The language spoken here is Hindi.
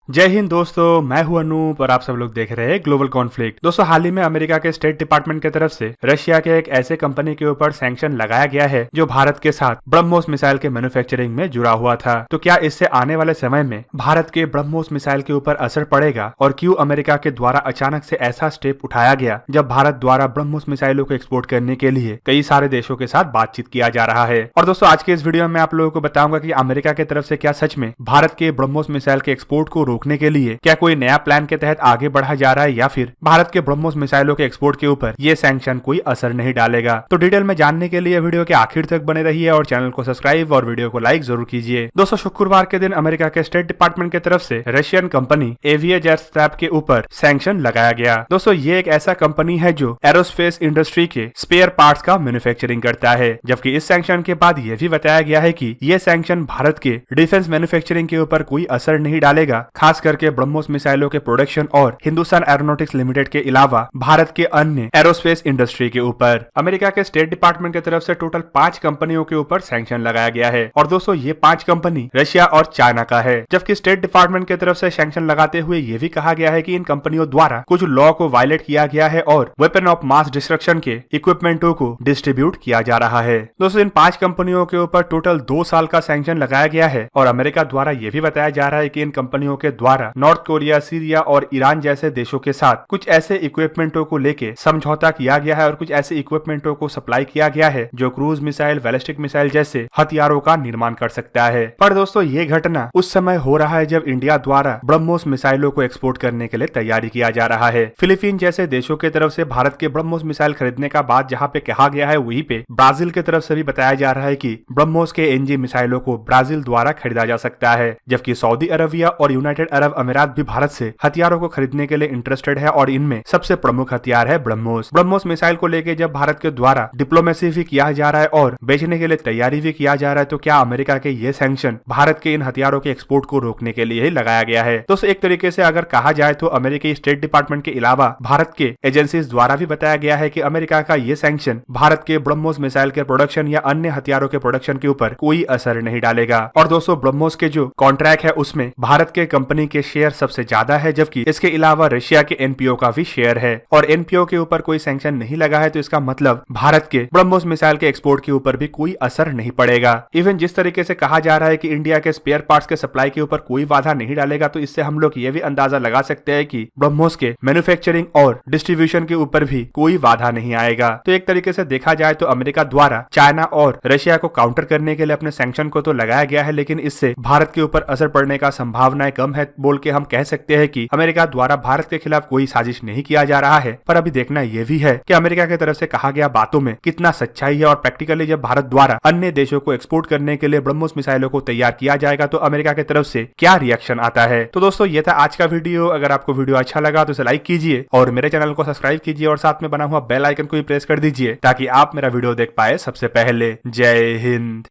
जय हिंद दोस्तों, मैं हूं अनूप और आप सब लोग देख रहे हैं ग्लोबल कॉन्फ्लिक्ट। दोस्तों, हाल ही में अमेरिका के स्टेट डिपार्टमेंट की तरफ से रशिया के एक ऐसे कंपनी के ऊपर सैंक्शन लगाया गया है जो भारत के साथ ब्रह्मोस मिसाइल के मैन्युफैक्चरिंग में जुड़ा हुआ था। तो क्या इससे आने वाले समय में भारत के ब्रह्मोस मिसाइल के ऊपर असर पड़ेगा और क्यों अमेरिका के द्वारा अचानक से ऐसा स्टेप उठाया गया जब भारत द्वारा ब्रह्मोस मिसाइलों को एक्सपोर्ट करने के लिए कई सारे देशों के साथ बातचीत किया जा रहा है। और दोस्तों, आज के इस वीडियो में आप लोगों को बताऊंगा कि अमेरिका की तरफ से क्या सच में भारत के ब्रह्मोस मिसाइल के एक्सपोर्ट को रोकने के लिए क्या कोई नया प्लान के तहत आगे बढ़ा जा रहा है या फिर भारत के ब्रह्मोस मिसाइलों के एक्सपोर्ट के ऊपर ये सैंक्शन कोई असर नहीं डालेगा। तो डिटेल में जानने के लिए वीडियो के आखिर तक बने रहिए और चैनल को सब्सक्राइब और वीडियो को लाइक जरूर कीजिए। दोस्तों, शुक्रवार के दिन अमेरिका के स्टेट डिपार्टमेंट की तरफ से रशियन कंपनी एविएजेटस्ट्रैप के ऊपर सैंक्शन लगाया गया। दोस्तों, ये एक ऐसा कंपनी है जो एरोस्पेस इंडस्ट्री के स्पेयर पार्ट्स का मैन्युफैक्चरिंग करता है, जबकि इस सैंक्शन के बाद यह भी बताया गया है कि ये सैंक्शन भारत के डिफेंस मैन्युफैक्चरिंग के ऊपर कोई असर नहीं डालेगा, खास करके ब्रह्मोस मिसाइलों के प्रोडक्शन और हिंदुस्तान एरोनॉटिक्स लिमिटेड के अलावा भारत के अन्य एरोस्पेस इंडस्ट्री के ऊपर। अमेरिका के स्टेट डिपार्टमेंट की तरफ से टोटल 5 कंपनियों के ऊपर सैंक्शन लगाया गया है और दोस्तों, ये 5 कंपनी रशिया और चाइना का है, जबकि स्टेट डिपार्टमेंट की तरफ से सैंक्शन लगाते हुए ये भी कहा गया है कि इन कंपनियों द्वारा कुछ लॉ को वायलेट किया गया है और वेपन ऑफ मास डिस्ट्रक्शन के इक्विपमेंटों को डिस्ट्रीब्यूट किया जा रहा है। दोस्तों, इन 5 कंपनियों के ऊपर टोटल 2 साल का सैंक्शन लगाया गया है और अमेरिका द्वारा यह भी बताया जा रहा है कि इन कंपनियों के द्वारा नॉर्थ कोरिया, सीरिया और ईरान जैसे देशों के साथ कुछ ऐसे इक्विपमेंटों को लेके समझौता किया गया है और कुछ ऐसे इक्विपमेंटों को सप्लाई किया गया है जो क्रूज मिसाइल, बैलिस्टिक मिसाइल जैसे हथियारों का निर्माण कर सकता है। पर दोस्तों, ये घटना उस समय हो रहा है जब इंडिया द्वारा ब्रह्मोस मिसाइलों को एक्सपोर्ट करने के लिए तैयारी किया जा रहा है। फिलीपीन जैसे देशों की तरफ से भारत के ब्रह्मोस मिसाइल खरीदने का बात जहाँ पे कहा गया है, वहीं पे ब्राजील की तरफ से भी बताया जा रहा है कि ब्रह्मोस के एनजी मिसाइलों को ब्राजील द्वारा खरीदा जा सकता है, जबकि सऊदी अरबिया और यूनाइटेड अरब अमीरात भी भारत से हथियारों को खरीदने के लिए इंटरेस्टेड है और इनमें सबसे प्रमुख हथियार है ब्रह्मोस। ब्रह्मोस मिसाइल को लेके जब भारत के द्वारा डिप्लोमेसी भी किया जा रहा है और बेचने के लिए तैयारी भी किया जा रहा है, तो क्या अमेरिका के ये सैंक्शन भारत के इन हथियारों के एक्सपोर्ट को रोकने के लिए ही लगाया गया है? दोस्तों, एक तरीके से अगर कहा जाए तो अमेरिकी स्टेट डिपार्टमेंट के अलावा भारत के एजेंसीज द्वारा भी बताया गया है कि अमेरिका का ये सैंक्शन भारत के ब्रह्मोस मिसाइल के प्रोडक्शन या अन्य हथियारों के प्रोडक्शन के ऊपर कोई असर नहीं डालेगा। और दोस्तों, ब्रह्मोस के जो कॉन्ट्रैक्ट है उसमें भारत के कंपनी के शेयर सबसे ज्यादा है, जबकि इसके अलावा रशिया के एनपीओ का भी शेयर है और एनपीओ के ऊपर कोई सैंक्शन नहीं लगा है, तो इसका मतलब भारत के ब्रह्मोस मिसाइल के एक्सपोर्ट के ऊपर भी कोई असर नहीं पड़ेगा। इवन जिस तरीके से कहा जा रहा है कि इंडिया के स्पेयर पार्ट्स के सप्लाई के ऊपर कोई बाधा नहीं डालेगा, तो इससे हम लोग ये भी अंदाजा लगा सकते हैं कि ब्रह्मोस के मैन्युफैक्चरिंग और डिस्ट्रीब्यूशन के ऊपर भी कोई बाधा नहीं आएगा। तो एक तरीके से देखा जाए तो अमेरिका द्वारा चाइना और रशिया को काउंटर करने के लिए अपने सैंक्शन को तो लगाया गया है, लेकिन इससे भारत के ऊपर असर पड़ने का संभावनाएं कम है बोल के हम कह सकते हैं कि अमेरिका द्वारा भारत के खिलाफ कोई साजिश नहीं किया जा रहा है। पर अभी देखना यह भी है कि अमेरिका की तरफ से कहा गया बातों में कितना सच्चाई है और प्रैक्टिकली जब भारत द्वारा अन्य देशों को एक्सपोर्ट करने के लिए ब्रह्मोस मिसाइलों को तैयार किया जाएगा तो अमेरिका की तरफ से क्या रिएक्शन आता है। तो दोस्तों, ये था आज का वीडियो। अगर आपको वीडियो अच्छा लगा तो इसे लाइक कीजिए और मेरे चैनल को सब्सक्राइब कीजिए और साथ में बना हुआ बेल आइकन को भी प्रेस कर दीजिए ताकि आप मेरा वीडियो देख पाए सबसे पहले। जय हिंद।